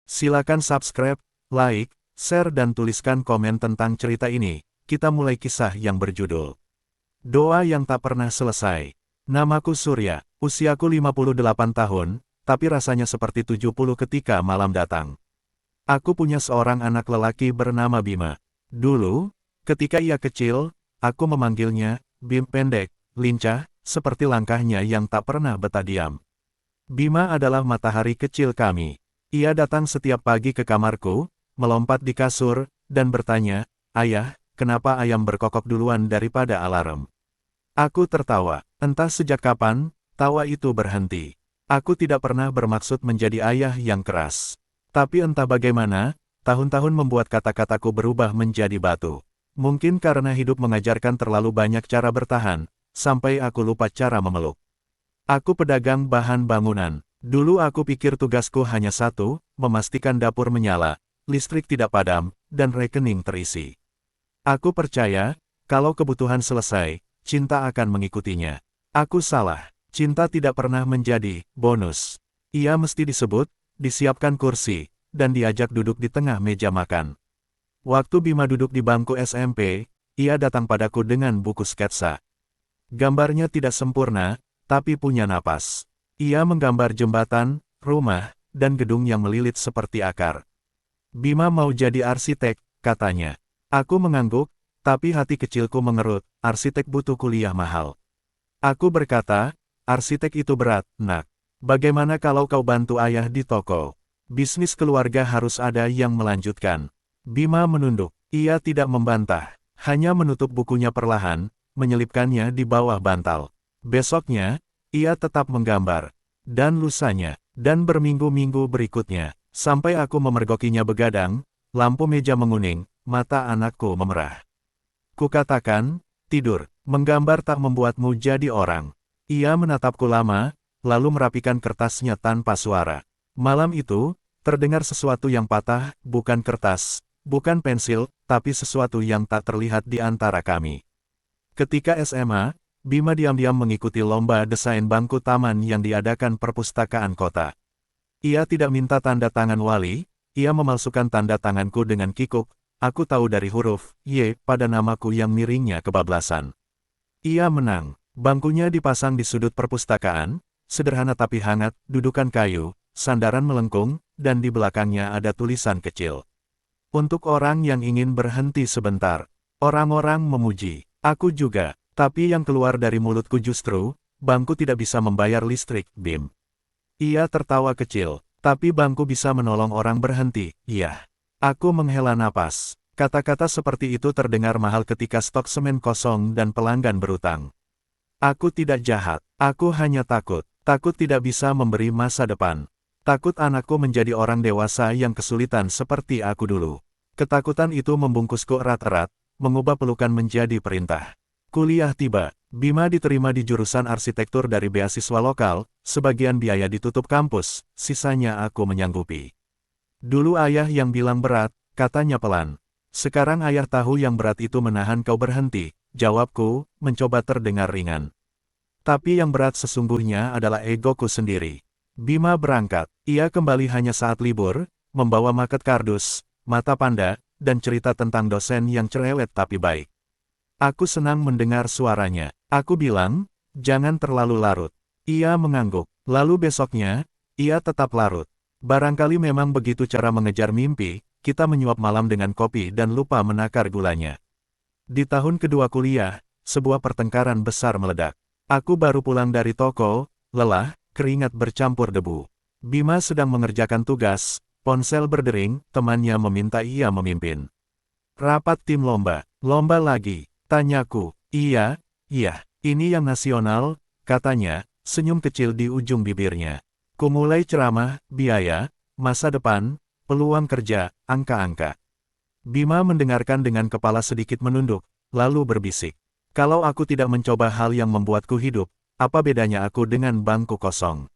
Silakan subscribe, like, share dan tuliskan komen tentang cerita ini. Kita mulai kisah yang berjudul Doa yang Tak Pernah Selesai. Namaku Surya, usiaku 58 tahun, tapi rasanya seperti 70 ketika malam datang. Aku punya seorang anak lelaki bernama Bima. Dulu, ketika ia kecil, aku memanggilnya Bim, pendek, lincah, seperti langkahnya yang tak pernah betah diam. Bima adalah matahari kecil kami. Ia datang setiap pagi ke kamarku, melompat di kasur, dan bertanya, "Ayah, kenapa ayam berkokok duluan daripada alarm?" Aku tertawa. Entah sejak kapan, tawa itu berhenti. Aku tidak pernah bermaksud menjadi ayah yang keras. Tapi entah bagaimana, tahun-tahun membuat kata-kataku berubah menjadi batu. Mungkin karena hidup mengajarkan terlalu banyak cara bertahan, sampai aku lupa cara memeluk. Aku pedagang bahan bangunan. Dulu aku pikir tugasku hanya satu, memastikan dapur menyala, listrik tidak padam, dan rekening terisi. Aku percaya, kalau kebutuhan selesai, cinta akan mengikutinya. Aku salah. Cinta tidak pernah menjadi bonus. Ia mesti disebut, disiapkan kursi, dan diajak duduk di tengah meja makan. Waktu Bima duduk di bangku SMP, ia datang padaku dengan buku sketsa. Gambarnya tidak sempurna, tapi punya napas. Ia menggambar jembatan, rumah, dan gedung yang melilit seperti akar. Bima mau jadi arsitek, katanya. Aku mengangguk, tapi hati kecilku mengerut, arsitek butuh kuliah mahal. Aku berkata, arsitek itu berat, nak. Bagaimana kalau kau bantu ayah di toko? Bisnis keluarga harus ada yang melanjutkan. Bima menunduk. Ia tidak membantah, hanya menutup bukunya perlahan, menyelipkannya di bawah bantal. Besoknya, ia tetap menggambar. Dan lusanya, dan berminggu-minggu berikutnya, sampai aku memergokinya begadang, lampu meja menguning, mata anakku memerah. Kukatakan, tidur, menggambar tak membuatmu jadi orang. Ia menatapku lama, lalu merapikan kertasnya tanpa suara. Malam itu, terdengar sesuatu yang patah, bukan kertas, bukan pensil, tapi sesuatu yang tak terlihat di antara kami. Ketika SMA, Bima diam-diam mengikuti lomba desain bangku taman yang diadakan perpustakaan kota. Ia tidak minta tanda tangan wali, ia memalsukan tanda tanganku dengan kikuk, aku tahu dari huruf Y pada namaku yang miringnya kebablasan. Ia menang. Bangkunya dipasang di sudut perpustakaan, sederhana tapi hangat, dudukan kayu, sandaran melengkung, dan di belakangnya ada tulisan kecil. Untuk orang yang ingin berhenti sebentar. Orang-orang memuji. Aku juga. Tapi yang keluar dari mulutku justru, bangku tidak bisa membayar listrik, Bim. Ia tertawa kecil. Tapi bangku bisa menolong orang berhenti, iya. Aku menghela napas. Kata-kata seperti itu terdengar mahal ketika stok semen kosong dan pelanggan berutang. Aku tidak jahat. Aku hanya takut. Takut tidak bisa memberi masa depan. Takut anakku menjadi orang dewasa yang kesulitan seperti aku dulu. Ketakutan itu membungkusku erat-erat, mengubah pelukan menjadi perintah. Kuliah tiba. Bima diterima di jurusan arsitektur dari beasiswa lokal, sebagian biaya ditutup kampus, sisanya aku menyanggupi. Dulu ayah yang bilang berat, katanya pelan. Sekarang ayah tahu yang berat itu menahan kau berhenti, jawabku, mencoba terdengar ringan. Tapi yang berat sesungguhnya adalah egoku sendiri. Bima berangkat. Ia kembali hanya saat libur, membawa market kardus, mata panda, dan cerita tentang dosen yang cerewet tapi baik. Aku senang mendengar suaranya. Aku bilang, jangan terlalu larut. Ia mengangguk. Lalu besoknya, ia tetap larut. Barangkali memang begitu cara mengejar mimpi, kita menyuap malam dengan kopi dan lupa menakar gulanya. Di tahun kedua kuliah, sebuah pertengkaran besar meledak. Aku baru pulang dari toko, lelah, keringat bercampur debu. Bima sedang mengerjakan tugas, ponsel berdering, temannya meminta ia memimpin. Rapat tim lomba. Lomba lagi. Tanyaku. Iya, ini yang nasional, katanya, senyum kecil di ujung bibirnya. Kumulai ceramah, biaya, masa depan, peluang kerja, angka-angka. Bima mendengarkan dengan kepala sedikit menunduk, lalu berbisik. Kalau aku tidak mencoba hal yang membuatku hidup, apa bedanya aku dengan bangku kosong?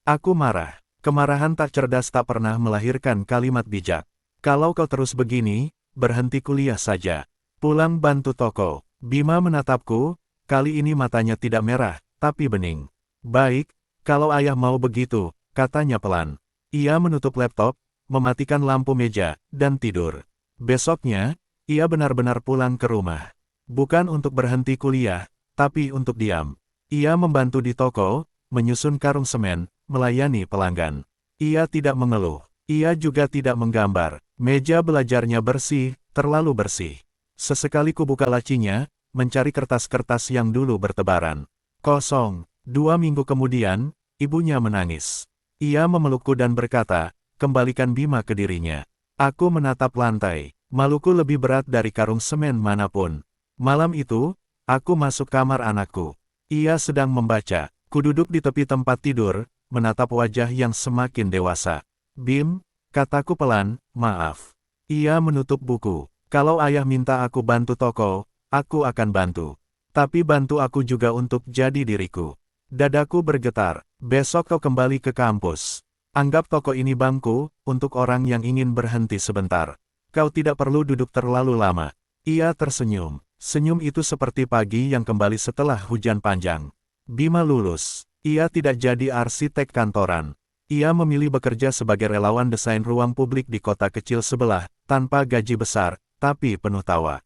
Aku marah. Kemarahan tak cerdas tak pernah melahirkan kalimat bijak. Kalau kau terus begini, berhenti kuliah saja. Pulang bantu toko. Bima menatapku, kali ini matanya tidak merah, tapi bening. Baik, kalau ayah mau begitu, katanya pelan. Ia menutup laptop, mematikan lampu meja, dan tidur. Besoknya, ia benar-benar pulang ke rumah. Bukan untuk berhenti kuliah, tapi untuk diam. Ia membantu di toko, menyusun karung semen, melayani pelanggan. Ia tidak mengeluh. Ia juga tidak menggambar. Meja belajarnya bersih, terlalu bersih. Sesekali kubuka lacinya, mencari kertas-kertas yang dulu bertebaran. Kosong. 2 minggu kemudian, ibunya menangis. Ia memelukku dan berkata, kembalikan Bima ke dirinya. Aku menatap lantai. Maluku lebih berat dari karung semen manapun. Malam itu, aku masuk kamar anakku. Ia sedang membaca. Kududuk di tepi tempat tidur, menatap wajah yang semakin dewasa. Bim, kataku pelan, maaf. Ia menutup buku. Kalau ayah minta aku bantu toko, aku akan bantu. Tapi bantu aku juga untuk jadi diriku. Dadaku bergetar. Besok kau kembali ke kampus. Anggap toko ini bangku, untuk orang yang ingin berhenti sebentar. Kau tidak perlu duduk terlalu lama. Ia tersenyum. Senyum itu seperti pagi yang kembali setelah hujan panjang. Bima lulus. Ia tidak jadi arsitek kantoran. Ia memilih bekerja sebagai relawan desain ruang publik di kota kecil sebelah, tanpa gaji besar, tapi penuh tawa.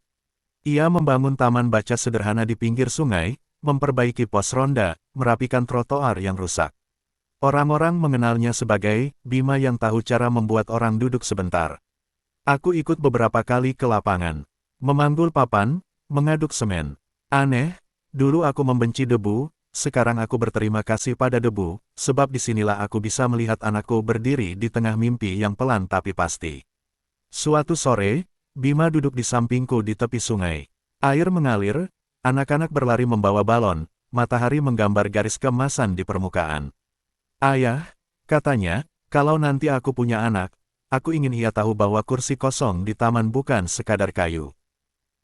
Ia membangun taman baca sederhana di pinggir sungai, memperbaiki pos ronda, merapikan trotoar yang rusak. Orang-orang mengenalnya sebagai Bima yang tahu cara membuat orang duduk sebentar. Aku ikut beberapa kali ke lapangan. Memanggul papan, mengaduk semen. Aneh, dulu aku membenci debu, sekarang aku berterima kasih pada debu, sebab disinilah aku bisa melihat anakku berdiri di tengah mimpi yang pelan tapi pasti. Suatu sore, Bima duduk di sampingku di tepi sungai. Air mengalir, anak-anak berlari membawa balon, matahari menggambar garis keemasan di permukaan. Ayah, katanya, kalau nanti aku punya anak, aku ingin ia tahu bahwa kursi kosong di taman bukan sekadar kayu.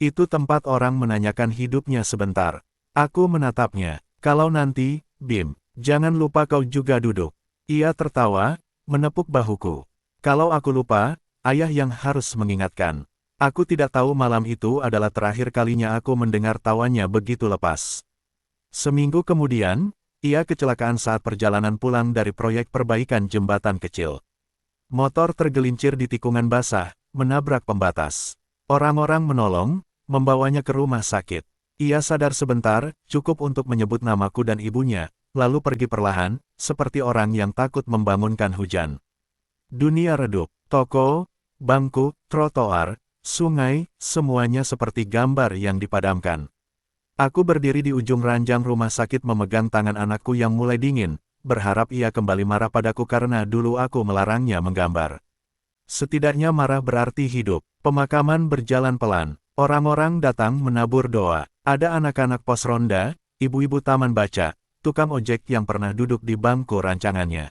Itu tempat orang menanyakan hidupnya sebentar. Aku menatapnya. Kalau nanti, Bim, jangan lupa kau juga duduk. Ia tertawa, menepuk bahuku. Kalau aku lupa, ayah yang harus mengingatkan. Aku tidak tahu malam itu adalah terakhir kalinya aku mendengar tawanya begitu lepas. Seminggu kemudian, ia kecelakaan saat perjalanan pulang dari proyek perbaikan jembatan kecil. Motor tergelincir di tikungan basah, menabrak pembatas. Orang-orang menolong, membawanya ke rumah sakit. Ia sadar sebentar, cukup untuk menyebut namaku dan ibunya, lalu pergi perlahan, seperti orang yang takut membangunkan hujan. Dunia redup, toko, bangku, trotoar, sungai, semuanya seperti gambar yang dipadamkan. Aku berdiri di ujung ranjang rumah sakit memegang tangan anakku yang mulai dingin, berharap ia kembali marah padaku karena dulu aku melarangnya menggambar. Setidaknya marah berarti hidup. Pemakaman berjalan pelan. Orang-orang datang menabur doa. Ada anak-anak pos ronda, ibu-ibu taman baca, tukang ojek yang pernah duduk di bangku rancangannya.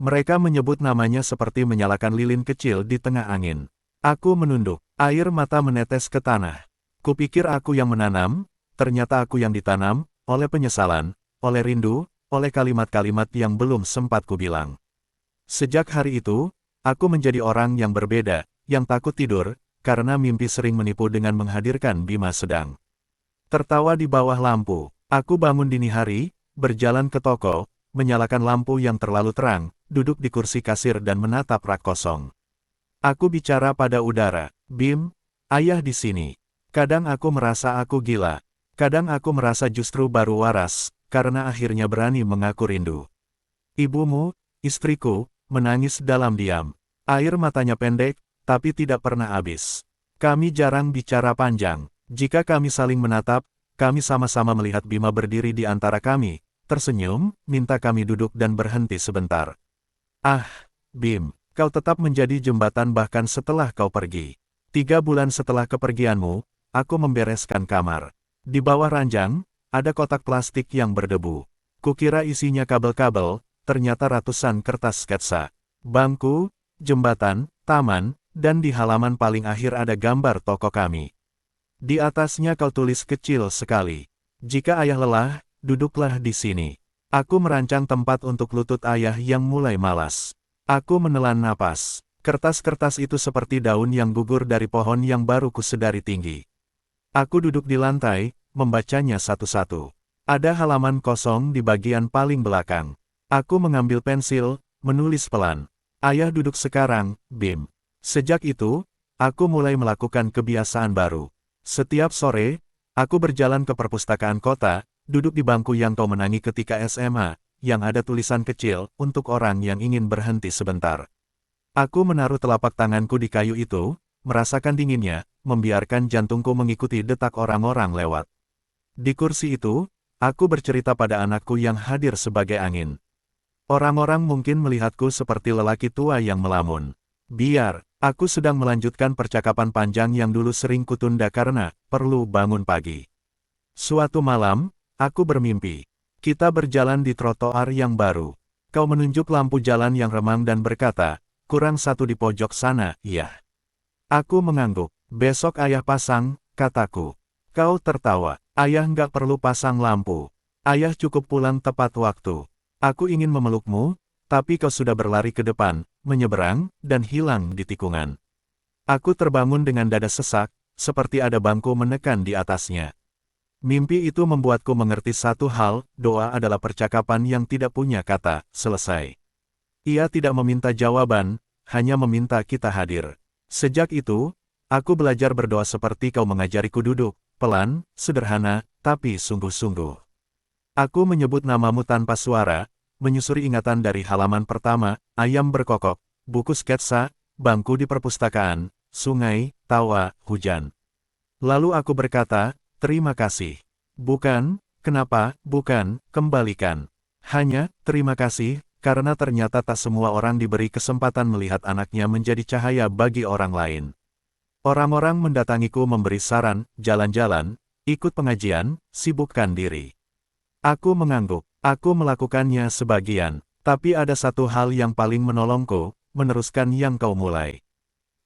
Mereka menyebut namanya seperti menyalakan lilin kecil di tengah angin. Aku menunduk. Air mata menetes ke tanah. Kupikir aku yang menanam, ternyata aku yang ditanam, oleh penyesalan, oleh rindu, oleh kalimat-kalimat yang belum sempat kubilang. Sejak hari itu, aku menjadi orang yang berbeda, yang takut tidur, karena mimpi sering menipu dengan menghadirkan Bima sedang tertawa di bawah lampu. Aku bangun dini hari, berjalan ke toko, menyalakan lampu yang terlalu terang, duduk di kursi kasir dan menatap rak kosong. Aku bicara pada udara, Bim, ayah di sini. Kadang aku merasa aku gila. Kadang aku merasa justru baru waras, karena akhirnya berani mengaku rindu. Ibumu, istriku, menangis dalam diam. Air matanya pendek, tapi tidak pernah habis. Kami jarang bicara panjang. Jika kami saling menatap, kami sama-sama melihat Bima berdiri di antara kami, tersenyum, minta kami duduk dan berhenti sebentar. Ah, Bim, kau tetap menjadi jembatan bahkan setelah kau pergi. 3 bulan setelah kepergianmu, aku membereskan kamar. Di bawah ranjang, ada kotak plastik yang berdebu. Kukira isinya kabel-kabel, ternyata ratusan kertas sketsa. Bangku, jembatan, taman, dan di halaman paling akhir ada gambar toko kami. Di atasnya kau tulis kecil sekali. Jika ayah lelah, duduklah di sini. Aku merancang tempat untuk lutut ayah yang mulai malas. Aku menelan napas. Kertas-kertas itu seperti daun yang gugur dari pohon yang baru kusedari tinggi. Aku duduk di lantai, membacanya satu-satu. Ada halaman kosong di bagian paling belakang. Aku mengambil pensil, menulis pelan. Ayah duduk sekarang, Bim. Sejak itu, aku mulai melakukan kebiasaan baru. Setiap sore, aku berjalan ke perpustakaan kota, duduk di bangku yang kau menangi ketika SMA, yang ada tulisan kecil, untuk orang yang ingin berhenti sebentar. Aku menaruh telapak tanganku di kayu itu, merasakan dinginnya, membiarkan jantungku mengikuti detak orang-orang lewat. Di kursi itu, aku bercerita pada anakku yang hadir sebagai angin. Orang-orang mungkin melihatku seperti lelaki tua yang melamun. Biar, aku sedang melanjutkan percakapan panjang yang dulu sering kutunda karena perlu bangun pagi. Suatu malam, aku bermimpi. Kita berjalan di trotoar yang baru. Kau menunjuk lampu jalan yang remang dan berkata, kurang satu di pojok sana, iya. Aku mengangguk. Besok ayah pasang, kataku. Kau tertawa. Ayah nggak perlu pasang lampu. Ayah cukup pulang tepat waktu. Aku ingin memelukmu, tapi kau sudah berlari ke depan, menyeberang, dan hilang di tikungan. Aku terbangun dengan dada sesak, seperti ada bangku menekan di atasnya. Mimpi itu membuatku mengerti satu hal, doa adalah percakapan yang tidak punya kata, selesai. Ia tidak meminta jawaban, hanya meminta kita hadir. Sejak itu, aku belajar berdoa seperti kau mengajariku duduk, pelan, sederhana, tapi sungguh-sungguh. Aku menyebut namamu tanpa suara, menyusuri ingatan dari halaman pertama, ayam berkokok, buku sketsa, bangku di perpustakaan, sungai, tawa, hujan. Lalu aku berkata, terima kasih. Bukan, kenapa, bukan, kembalikan. Hanya, terima kasih, karena ternyata tak semua orang diberi kesempatan melihat anaknya menjadi cahaya bagi orang lain. Orang-orang mendatangiku memberi saran, jalan-jalan, ikut pengajian, sibukkan diri. Aku mengangguk. Aku melakukannya sebagian. Tapi ada satu hal yang paling menolongku, meneruskan yang kau mulai.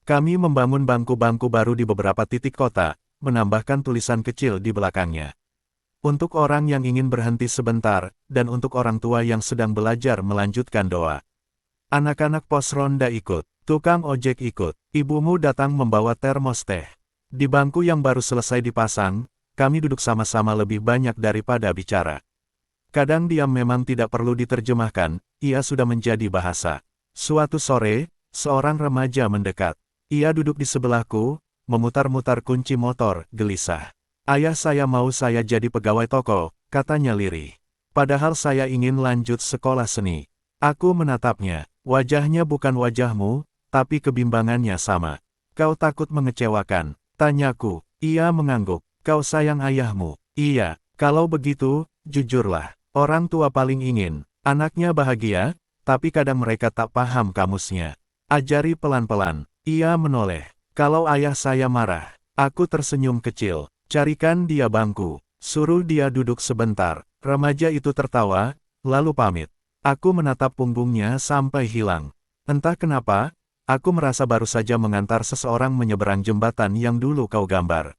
Kami membangun bangku-bangku baru di beberapa titik kota, menambahkan tulisan kecil di belakangnya. Untuk orang yang ingin berhenti sebentar, dan untuk orang tua yang sedang belajar melanjutkan doa. Anak-anak pos ronda ikut, tukang ojek ikut, ibumu datang membawa termos teh. Di bangku yang baru selesai dipasang, kami duduk sama-sama lebih banyak daripada bicara. Kadang diam memang tidak perlu diterjemahkan, ia sudah menjadi bahasa. Suatu sore, seorang remaja mendekat. Ia duduk di sebelahku, memutar-mutar kunci motor, gelisah. Ayah saya mau saya jadi pegawai toko, katanya lirih. Padahal saya ingin lanjut sekolah seni. Aku menatapnya. Wajahnya bukan wajahmu, tapi kebimbangannya sama. Kau takut mengecewakan? Tanyaku. Ia mengangguk. Kau sayang ayahmu? Iya. Kalau begitu, jujurlah. Orang tua paling ingin anaknya bahagia, tapi kadang mereka tak paham kamusnya. Ajari pelan-pelan. Ia menoleh. Kalau ayah saya marah, aku tersenyum kecil. Carikan dia bangku. Suruh dia duduk sebentar. Remaja itu tertawa, lalu pamit. Aku menatap punggungnya sampai hilang. Entah kenapa, aku merasa baru saja mengantar seseorang menyeberang jembatan yang dulu kau gambar.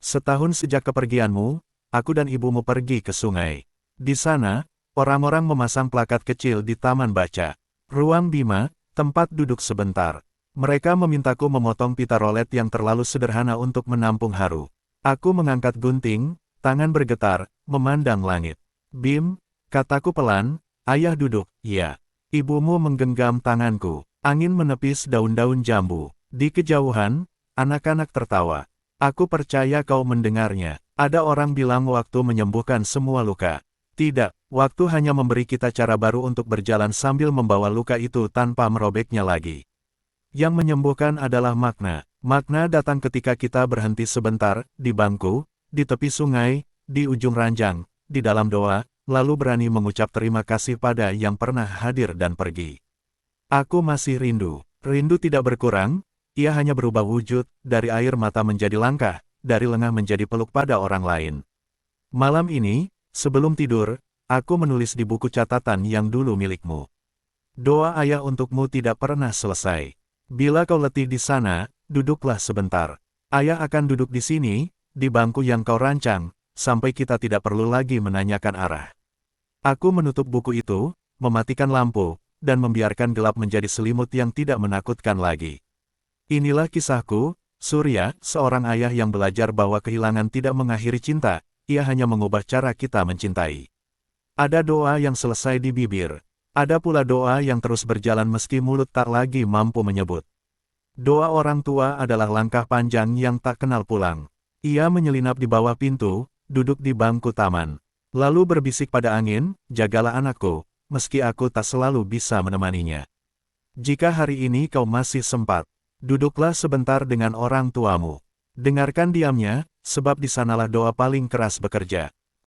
Setahun sejak kepergianmu, aku dan ibumu pergi ke sungai. Di sana, orang-orang memasang plakat kecil di taman baca. Ruang Bima, tempat duduk sebentar. Mereka memintaku memotong pita rolet yang terlalu sederhana untuk menampung haru. Aku mengangkat gunting, tangan bergetar, memandang langit. Bim, kataku pelan, ayah duduk, ya. Ibumu menggenggam tanganku. Angin menepis daun-daun jambu. Di kejauhan, anak-anak tertawa. Aku percaya kau mendengarnya. Ada orang bilang waktu menyembuhkan semua luka. Tidak, waktu hanya memberi kita cara baru untuk berjalan sambil membawa luka itu tanpa merobeknya lagi. Yang menyembuhkan adalah makna. Makna datang ketika kita berhenti sebentar, di bangku, di tepi sungai, di ujung ranjang, di dalam doa, lalu berani mengucap terima kasih pada yang pernah hadir dan pergi. Aku masih rindu. Rindu tidak berkurang, ia hanya berubah wujud, dari air mata menjadi langkah, dari lengah menjadi peluk pada orang lain. Malam ini, sebelum tidur, aku menulis di buku catatan yang dulu milikmu. Doa ayah untukmu tidak pernah selesai. Bila kau letih di sana, duduklah sebentar. Ayah akan duduk di sini, di bangku yang kau rancang, sampai kita tidak perlu lagi menanyakan arah. Aku menutup buku itu, mematikan lampu, dan membiarkan gelap menjadi selimut yang tidak menakutkan lagi. Inilah kisahku, Surya, seorang ayah yang belajar bahwa kehilangan tidak mengakhiri cinta, ia hanya mengubah cara kita mencintai. Ada doa yang selesai di bibir. Ada pula doa yang terus berjalan meski mulut tak lagi mampu menyebut. Doa orang tua adalah langkah panjang yang tak kenal pulang. Ia menyelinap di bawah pintu, duduk di bangku taman. Lalu berbisik pada angin, jagalah anakku, meski aku tak selalu bisa menemaninya. Jika hari ini kau masih sempat, duduklah sebentar dengan orang tuamu. Dengarkan diamnya, sebab di sanalah doa paling keras bekerja.